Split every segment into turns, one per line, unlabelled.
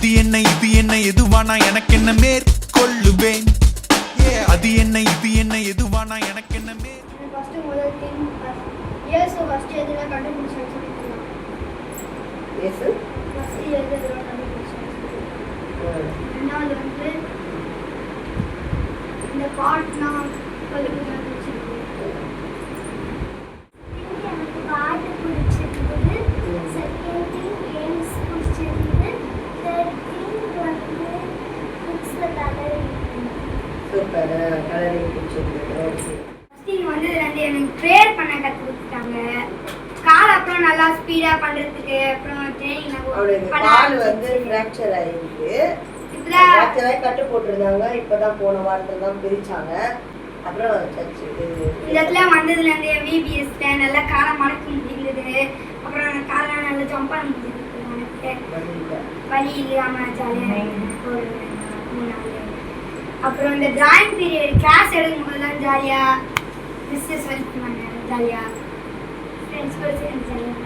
அது என்ன இது என்ன எதுவானா எனக்கு என்ன மேற்கொள்ளுவேன். அது என்ன இது என்ன எதுவானா எனக்கு என்ன
இந்த பாட்னா பாட்டு பிடிச்சிருந்தது. செகண்ட் திங் கேம்ஸ் பிடிச்சிருந்தது. தேர்ட் திங் வந்து புக்ஸ்ல கலரிங். சூப்பர், கலரிங் பிடிச்சிருந்தது. ஓகே. ஃபர்ஸ்ட் வந்து எனக்கு ப்ரேயர் பண்ண கத்து கொடுத்தாங்க. கால் அப்புறம் நல்லா ஸ்பீடா பண்றதுக்கு அப்புறம் ட்ரெயினிங்
கால் வந்து ஃப்ராக்சர் ஆயிருக்கு. ஃப்ராக்சர் ஆகி கட்டு போட்டுருந்தாங்க. இப்பதான் போன வாரத்துல தான் பிரிச்சாங்க. அப்புறம்
இந்த இடத்துல வந்ததுல இருந்து விபிஎஸ்ல நல்லா காலை மடக்க முடியுது. அப்புறம் காலை நல்லா ஜம்ப் பண்ண முடியுது. வலி இல்லாம ஜாலியா. அப்புறம் இந்த டிராயிங் பீரியட் கிளாஸ் எடுக்கும் போதுலாம் ஜாலியா மிஸ்ஸஸ் ஹெல்ப் பண்ணாங்க. ஜாலியா ஃப்ரெண்ட்ஸ் கூட சேர்ந்து ஜாலியா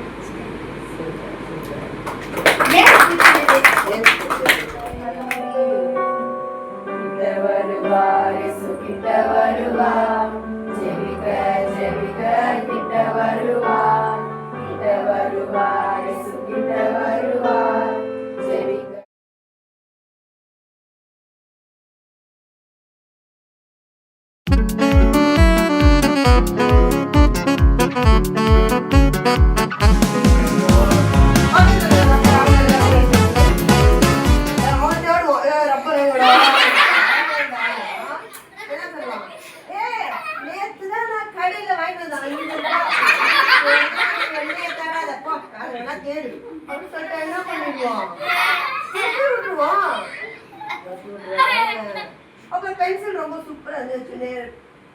பென்சில் ரொம்ப சூப்பரா இருந்துச்சு.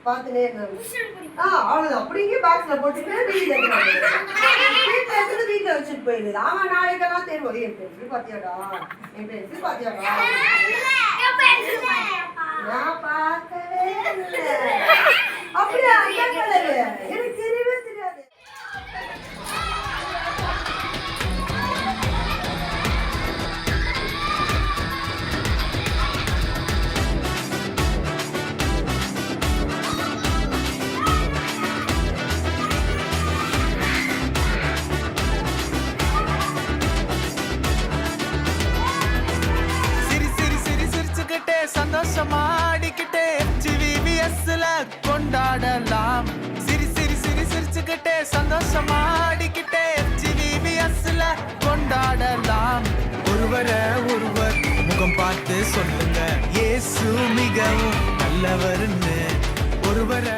பார்த்துனே அவ்வளவுதான். அப்படிங்க பாக்ஸ்ல போட்டுட்டு வீட்டுல வச்சுட்டு போயிடுது. ஆமா, நாளைக்கெல்லாம் தெரியும். என் பென்சில் பாத்தியாடா, என் பென்சில் பாத்தியாடா, நான் பார்க்கவே இல்லை. அப்படியா? எனக்கு தெரியவே தெரியாது.
சந்தோஷமாடிக்கிட்டே ஜிவிவிஎஸ்ல கொண்டாடலாம். சிரி சிரி சிரி சிரிச்சுக்கிட்டே சந்தோஷமாடிக்கிட்டே ஜிவிவிஎஸ்ல கொண்டாடலாம். ஒருவரை ஒருவர் முகம் பார்த்து சொல்லுங்க, இயேசு மிகவும் நல்லவர்னு. ஒருவரை